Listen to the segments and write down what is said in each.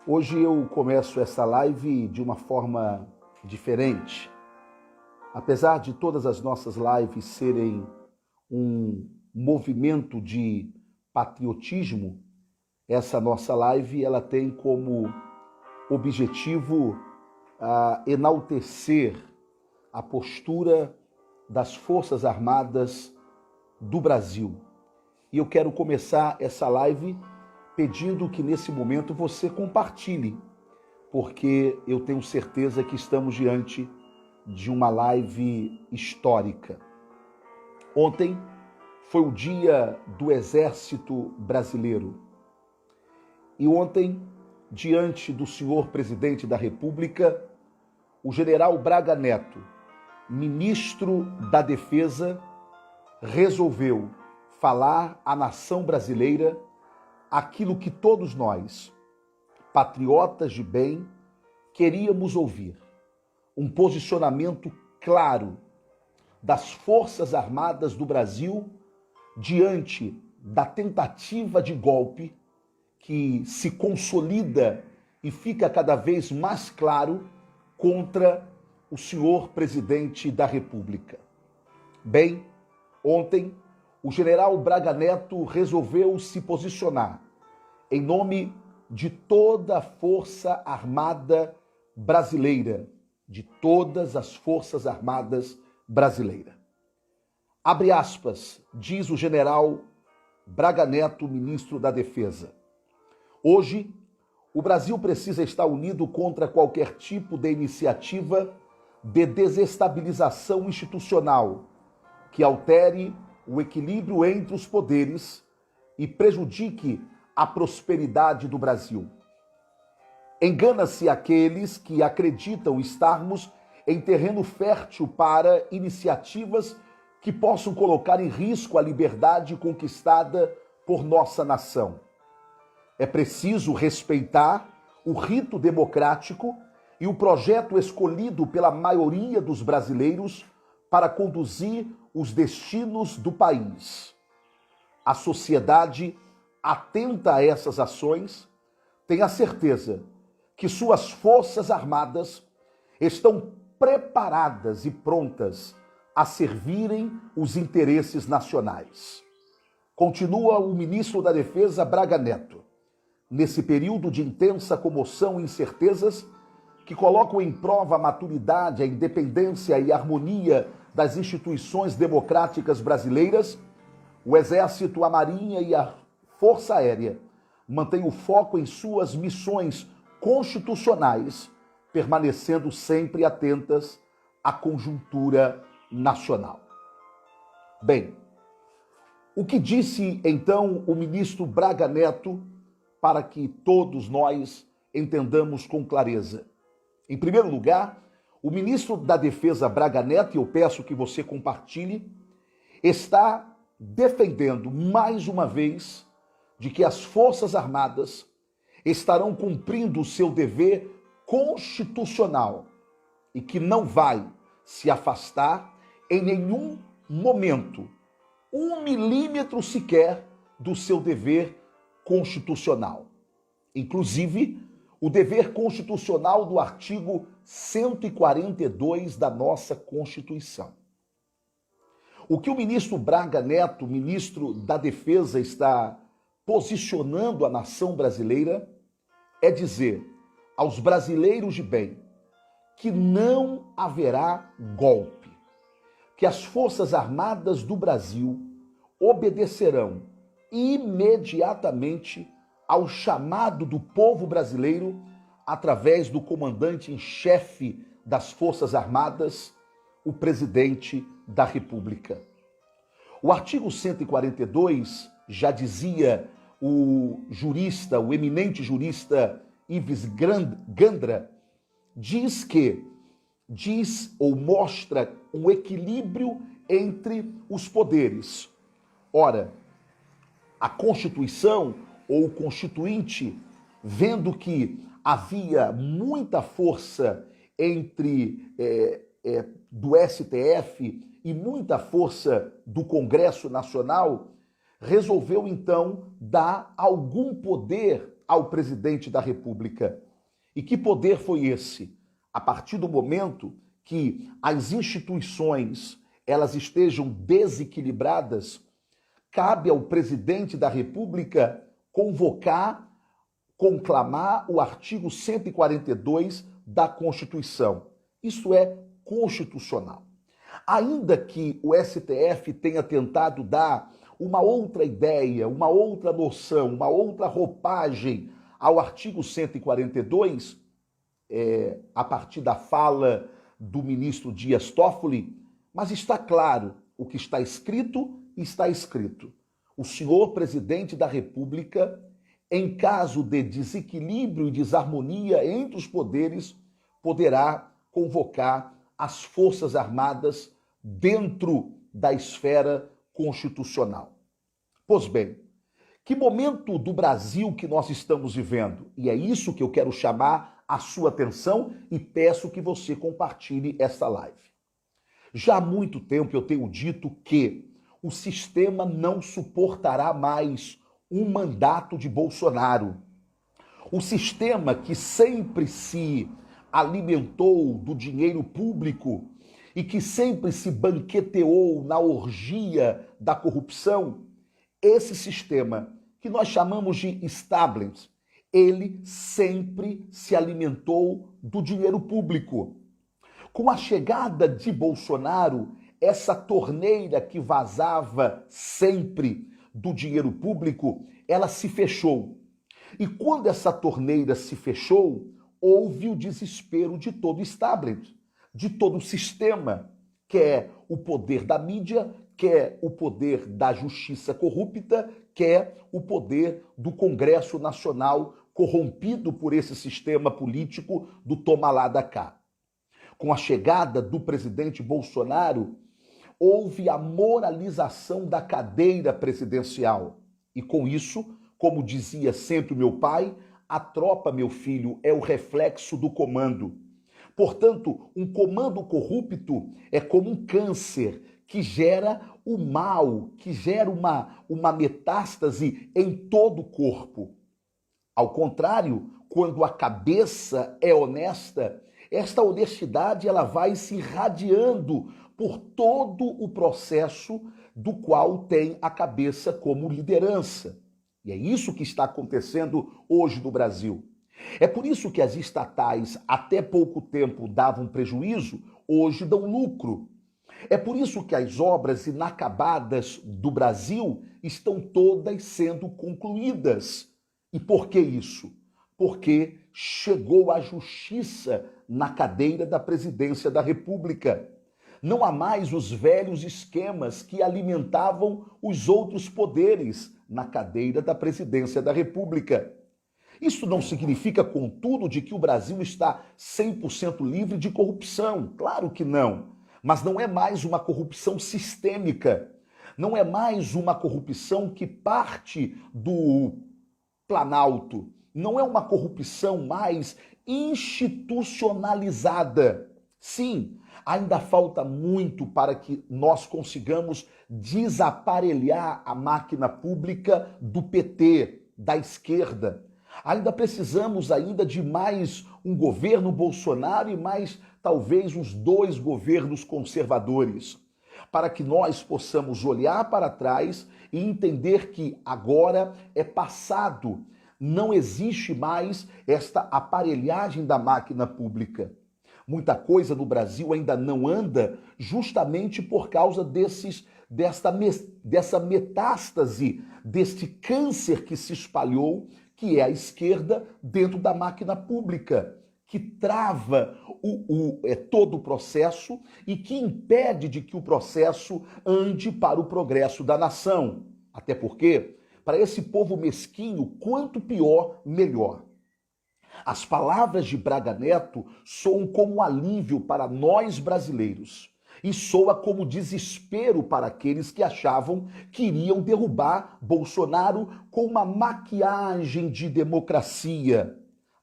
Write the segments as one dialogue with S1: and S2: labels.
S1: Hoje eu começo essa live de uma forma diferente. Apesar de todas as nossas lives serem um movimento de patriotismo, essa nossa live ela tem como objetivo enaltecer a postura das Forças Armadas do Brasil. E eu quero começar essa live pedindo que nesse momento você compartilhe, porque eu tenho certeza que estamos diante de uma live histórica. Ontem foi o dia do Exército Brasileiro. E ontem, diante do senhor presidente da República, o general Braga Neto, ministro da Defesa, resolveu falar à nação brasileira aquilo que todos nós, patriotas de bem, queríamos ouvir. Um posicionamento claro das Forças Armadas do Brasil diante da tentativa de golpe que se consolida e fica cada vez mais claro contra o senhor presidente da República. Bem, ontem o general Braga Neto resolveu se posicionar em nome de toda a Força Armada brasileira, de todas as Forças Armadas brasileiras. Abre aspas, diz o general Braga Neto, ministro da Defesa. Hoje, o Brasil precisa estar unido contra qualquer tipo de iniciativa de desestabilização institucional que altere o equilíbrio entre os poderes e prejudique a prosperidade do Brasil. Engana-se aqueles que acreditam estarmos em terreno fértil para iniciativas que possam colocar em risco a liberdade conquistada por nossa nação. É preciso respeitar o rito democrático e o projeto escolhido pela maioria dos brasileiros para conduzir os destinos do país. A sociedade, atenta a essas ações, tem a certeza que suas Forças Armadas estão preparadas e prontas a servirem os interesses nacionais. Continua o ministro da Defesa, Braga Neto. Nesse período de intensa comoção e incertezas que colocam em prova a maturidade, a independência e a harmonia das instituições democráticas brasileiras, o Exército, a Marinha e a Força Aérea mantêm o foco em suas missões constitucionais, permanecendo sempre atentas à conjuntura nacional. Bem, o que disse então o ministro Braga Neto para que todos nós entendamos com clareza? Em primeiro lugar, o ministro da Defesa Braga Neto, e eu peço que você compartilhe, está defendendo mais uma vez de que as Forças Armadas estarão cumprindo o seu dever constitucional e que não vai se afastar em nenhum momento, 1 milímetro sequer do seu dever constitucional. Inclusive, o dever constitucional do artigo 142 da nossa Constituição. O que o ministro Braga Neto, ministro da Defesa, está posicionando a nação brasileira é dizer aos brasileiros de bem que não haverá golpe, que as Forças Armadas do Brasil obedecerão imediatamente ao chamado do povo brasileiro através do comandante em chefe das Forças Armadas, o presidente da República. O artigo 142 já dizia o jurista, o eminente jurista Ives Gandra, diz ou mostra um equilíbrio entre os poderes. Ora, a Constituição ou o Constituinte, vendo que havia muita força do STF e muita força do Congresso Nacional, resolveu então dar algum poder ao presidente da República. E que poder foi esse? A partir do momento que as instituições elas estejam desequilibradas, cabe ao presidente da República convocar, conclamar o artigo 142 da Constituição. Isso é constitucional. Ainda que o STF tenha tentado dar uma outra ideia, uma outra noção, uma outra roupagem ao artigo 142, a partir da fala do ministro Dias Toffoli, mas está claro, o que está escrito, está escrito. O senhor presidente da República, em caso de desequilíbrio e desarmonia entre os poderes, poderá convocar as Forças Armadas dentro da esfera constitucional. Pois bem, que momento do Brasil que nós estamos vivendo? E é isso que eu quero chamar a sua atenção e peço que você compartilhe esta live. Já há muito tempo eu tenho dito que o sistema não suportará mais um mandato de Bolsonaro. O sistema que sempre se alimentou do dinheiro público e que sempre se banqueteou na orgia da corrupção, esse sistema que nós chamamos de establishment, ele sempre se alimentou do dinheiro público. Com a chegada de Bolsonaro, essa torneira que vazava sempre do dinheiro público, ela se fechou. E quando essa torneira se fechou, houve o desespero de todo o establishment, de todo o sistema, quer o poder da mídia, quer o poder da justiça corrupta, quer o poder do Congresso Nacional corrompido por esse sistema político do toma lá da cá. Com a chegada do presidente Bolsonaro, houve a moralização da cadeira presidencial. E com isso, como dizia sempre o meu pai, a tropa, meu filho, é o reflexo do comando. Portanto, um comando corrupto é como um câncer que gera o mal, que gera uma metástase em todo o corpo. Ao contrário, quando a cabeça é honesta, esta honestidade ela vai se irradiando por todo o processo do qual tem a cabeça como liderança. E é isso que está acontecendo hoje no Brasil. É por isso que as estatais até pouco tempo davam prejuízo, hoje dão lucro. É por isso que as obras inacabadas do Brasil estão todas sendo concluídas. E por que isso? Porque chegou a justiça na cadeira da presidência da República. Não há mais os velhos esquemas que alimentavam os outros poderes na cadeira da presidência da República. Isso não significa, contudo, de que o Brasil está 100% livre de corrupção. Claro que não. Mas não é mais uma corrupção sistêmica. Não é mais uma corrupção que parte do Planalto. Não é uma corrupção mais institucionalizada. Sim, ainda falta muito para que nós consigamos desaparelhar a máquina pública do PT, da esquerda. Ainda precisamos de mais um governo Bolsonaro e mais talvez uns 2 governos conservadores, para que nós possamos olhar para trás e entender que agora é passado, não existe mais esta aparelhagem da máquina pública. Muita coisa no Brasil ainda não anda justamente por causa dessa metástase, deste câncer que se espalhou, que é a esquerda dentro da máquina pública, que trava todo o processo e que impede de que o processo ande para o progresso da nação. Até porque, para esse povo mesquinho, quanto pior, melhor. As palavras de Braga Neto soam como um alívio para nós brasileiros e soa como desespero para aqueles que achavam que iriam derrubar Bolsonaro com uma maquiagem de democracia,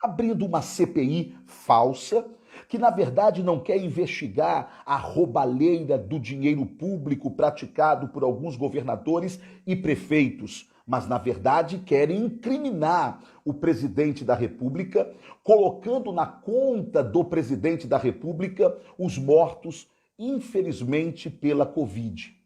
S1: abrindo uma CPI falsa que, na verdade, não quer investigar a roubalheira do dinheiro público praticado por alguns governadores e prefeitos, mas na verdade querem incriminar o presidente da República, colocando na conta do presidente da República os mortos, infelizmente, pela Covid.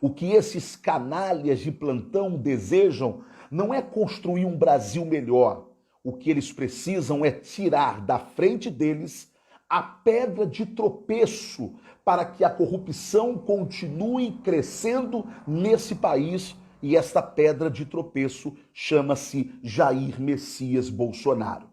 S1: O que esses canalhas de plantão desejam não é construir um Brasil melhor. O que eles precisam é tirar da frente deles a pedra de tropeço para que a corrupção continue crescendo nesse país, e esta pedra de tropeço chama-se Jair Messias Bolsonaro.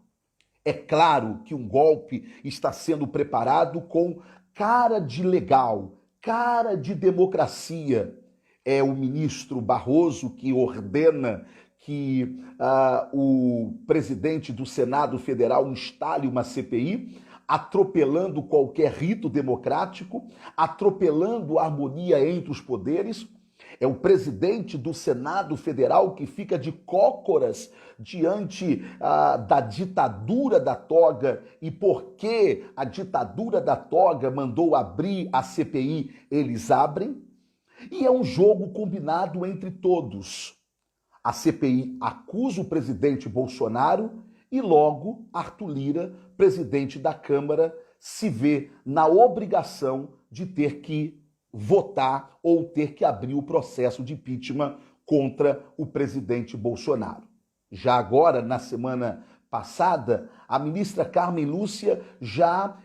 S1: É claro que um golpe está sendo preparado com cara de legal, cara de democracia. É o ministro Barroso que ordena que o presidente do Senado Federal instale uma CPI, atropelando qualquer rito democrático, atropelando a harmonia entre os poderes. É o presidente do Senado Federal que fica de cócoras diante da ditadura da toga, e porque a ditadura da toga mandou abrir a CPI, eles abrem. E é um jogo combinado entre todos. A CPI acusa o presidente Bolsonaro e logo Arthur Lira, presidente da Câmara, se vê na obrigação de ter que votar ou ter que abrir o processo de impeachment contra o presidente Bolsonaro. Já agora, na semana passada, a ministra Carmen Lúcia já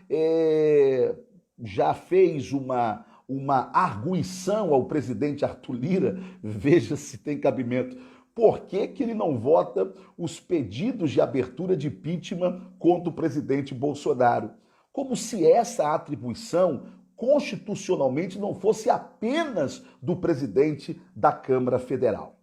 S1: fez uma arguição ao presidente Arthur Lira. Veja se tem cabimento. Por que ele não vota os pedidos de abertura de impeachment contra o presidente Bolsonaro? Como se essa atribuição constitucionalmente não fosse apenas do presidente da Câmara Federal.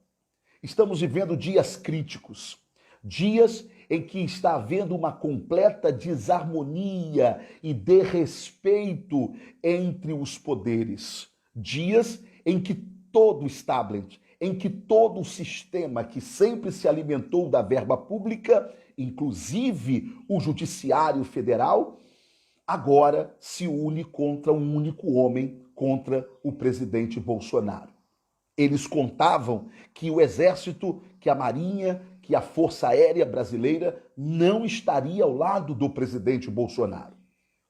S1: Estamos vivendo dias críticos, dias em que está havendo uma completa desarmonia e desrespeito entre os poderes, dias em que todo o establishment, em que todo o sistema que sempre se alimentou da verba pública, inclusive o Judiciário Federal, agora se une contra um único homem, contra o presidente Bolsonaro. Eles contavam que o Exército, que a Marinha, que a Força Aérea Brasileira não estaria ao lado do presidente Bolsonaro.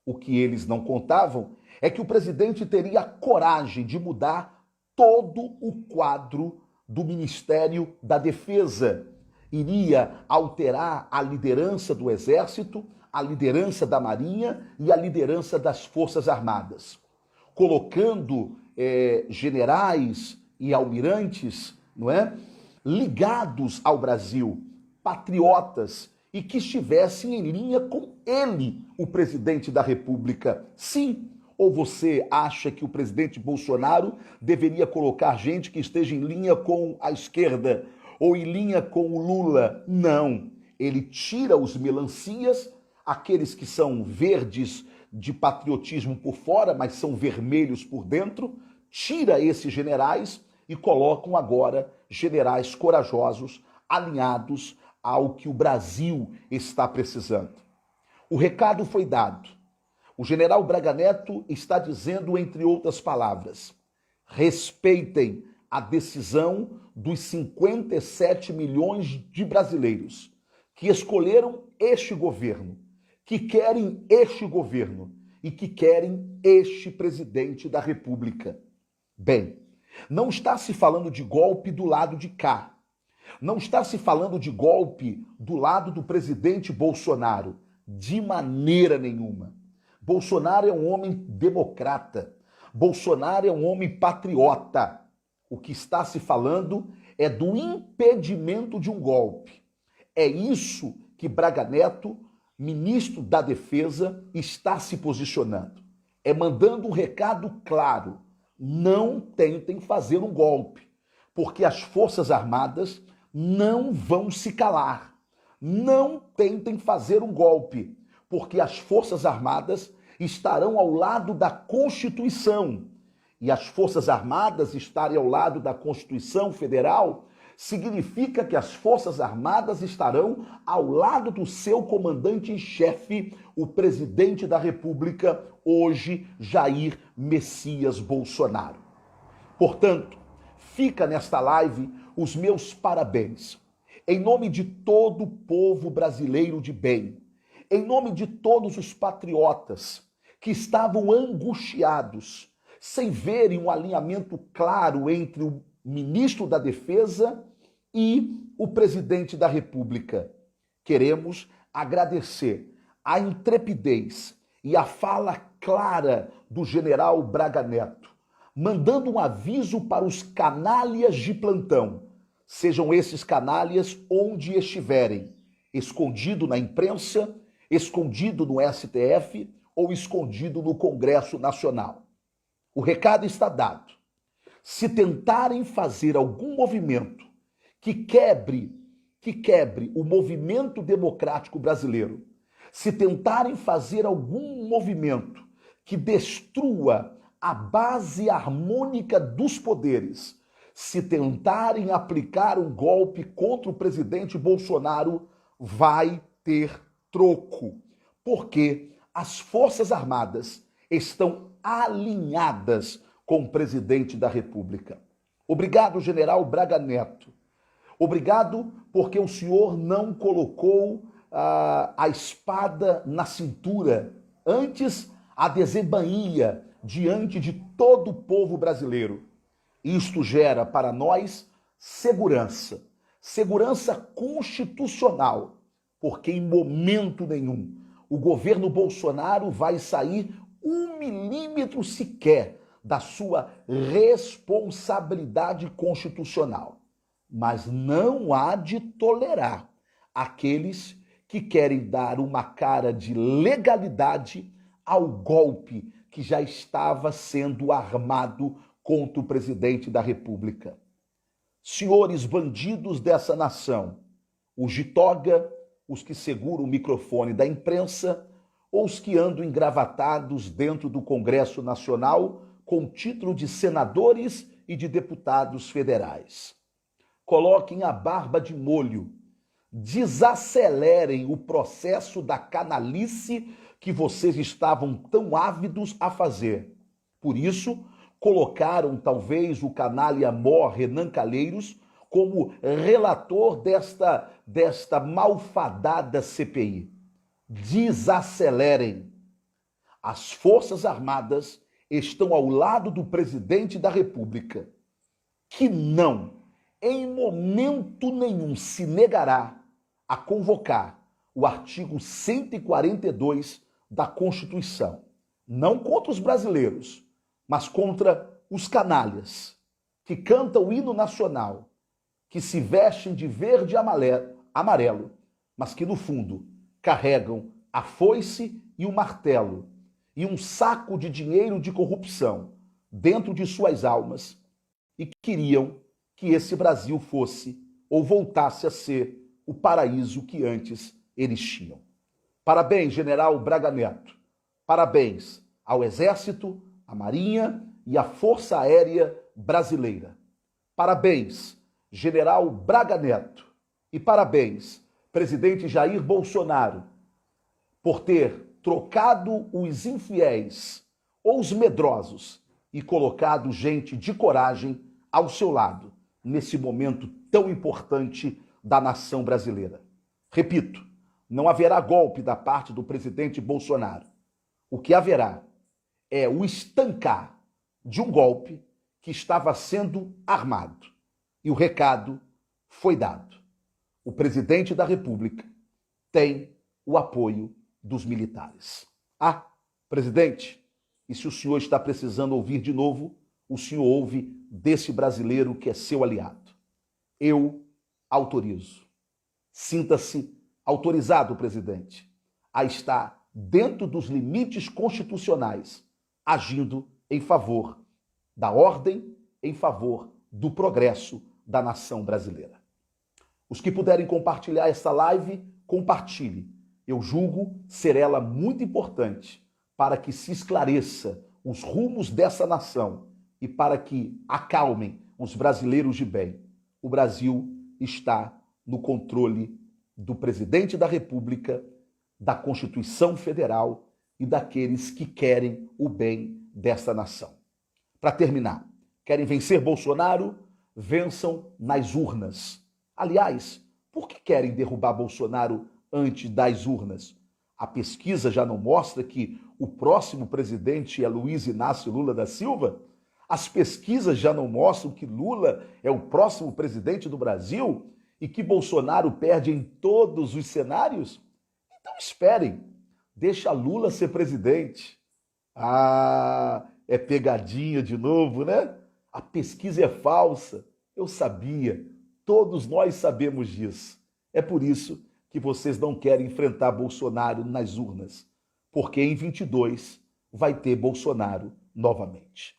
S1: O que eles não contavam é que o presidente teria a coragem de mudar todo o quadro do Ministério da Defesa. Iria alterar a liderança do Exército, a liderança da Marinha e a liderança das Forças Armadas, colocando generais e almirantes, não é, ligados ao Brasil, patriotas, e que estivessem em linha com ele, o presidente da República. Sim, ou você acha que o presidente Bolsonaro deveria colocar gente que esteja em linha com a esquerda ou em linha com o Lula? Não, ele tira os melancias, aqueles que são verdes de patriotismo por fora, mas são vermelhos por dentro, tira esses generais e colocam agora generais corajosos, alinhados ao que o Brasil está precisando. O recado foi dado. O general Braga Neto está dizendo, entre outras palavras, respeitem a decisão dos 57 milhões de brasileiros que escolheram este governo, que querem este governo e que querem este presidente da República. Bem, não está se falando de golpe do lado de cá. Não está se falando de golpe do lado do presidente Bolsonaro. De maneira nenhuma. Bolsonaro é um homem democrata. Bolsonaro é um homem patriota. O que está se falando é do impedimento de um golpe. É isso que Braga Neto, ministro da Defesa, está se posicionando. É mandando um recado claro. Não tentem fazer um golpe, porque as Forças Armadas não vão se calar. Não tentem fazer um golpe, porque as Forças Armadas estarão ao lado da Constituição. E as Forças Armadas estarem ao lado da Constituição Federal significa que as Forças Armadas estarão ao lado do seu comandante em chefe, o presidente da República, hoje Jair Messias Bolsonaro. Portanto, fica nesta live os meus parabéns. Em nome de todo o povo brasileiro de bem, em nome de todos os patriotas que estavam angustiados, sem verem um alinhamento claro entre o ministro da Defesa e o presidente da República. Queremos agradecer a intrepidez e a fala clara do general Braga Neto, mandando um aviso para os canalhas de plantão, sejam esses canalhas onde estiverem, escondido na imprensa, escondido no STF ou escondido no Congresso Nacional. O recado está dado. Se tentarem fazer algum movimento que quebre o movimento democrático brasileiro, se tentarem fazer algum movimento que destrua a base harmônica dos poderes, se tentarem aplicar um golpe contra o presidente Bolsonaro, vai ter troco, porque as Forças Armadas estão alinhadas com o presidente da República. Obrigado, general Braga Neto. Obrigado porque o senhor não colocou a espada na cintura, antes a desembainha diante de todo o povo brasileiro. Isto gera para nós segurança constitucional, porque em momento nenhum o governo Bolsonaro vai sair 1 milímetro sequer da sua responsabilidade constitucional. Mas não há de tolerar aqueles que querem dar uma cara de legalidade ao golpe que já estava sendo armado contra o presidente da República. Senhores bandidos dessa nação, os de toga, os que seguram o microfone da imprensa, ou os que andam engravatados dentro do Congresso Nacional com título de senadores e de deputados federais. Coloquem a barba de molho, desacelerem o processo da canalice que vocês estavam tão ávidos a fazer. Por isso, colocaram talvez o canalha mor Renan Calheiros como relator desta malfadada CPI. Desacelerem. As Forças Armadas estão ao lado do presidente da República, que não, em momento nenhum, se negará a convocar o artigo 142 da Constituição, não contra os brasileiros, mas contra os canalhas que cantam o hino nacional, que se vestem de verde e amarelo, mas que no fundo carregam a foice e o martelo e um saco de dinheiro de corrupção dentro de suas almas e queriam que esse Brasil fosse ou voltasse a ser o paraíso que antes eles tinham. Parabéns, general Braga Neto. Parabéns ao Exército, à Marinha e à Força Aérea Brasileira. Parabéns, general Braga Neto. E parabéns, presidente Jair Bolsonaro, por ter trocado os infiéis ou os medrosos e colocado gente de coragem ao seu lado, nesse momento tão importante da nação brasileira. Repito, não haverá golpe da parte do presidente Bolsonaro. O que haverá é o estancar de um golpe que estava sendo armado. E o recado foi dado. O presidente da República tem o apoio dos militares. Ah, presidente, e se o senhor está precisando ouvir de novo, o senhor ouve desse brasileiro que é seu aliado. Eu autorizo. Sinta-se autorizado, presidente, a estar dentro dos limites constitucionais, agindo em favor da ordem, em favor do progresso da nação brasileira. Os que puderem compartilhar essa live, compartilhe. Eu julgo ser ela muito importante para que se esclareça os rumos dessa nação e para que acalmem os brasileiros de bem. O Brasil está no controle do presidente da República, da Constituição Federal e daqueles que querem o bem dessa nação. Para terminar, querem vencer Bolsonaro? vençam nas urnas. Aliás, por que querem derrubar Bolsonaro antes das urnas? A pesquisa já não mostra que o próximo presidente é Luiz Inácio Lula da Silva? As pesquisas já não mostram que Lula é o próximo presidente do Brasil e que Bolsonaro perde em todos os cenários? Então esperem, deixa Lula ser presidente. Ah, é pegadinha de novo, né? A pesquisa é falsa. Eu sabia, todos nós sabemos disso. É por isso que vocês não querem enfrentar Bolsonaro nas urnas, porque em 22 vai ter Bolsonaro novamente.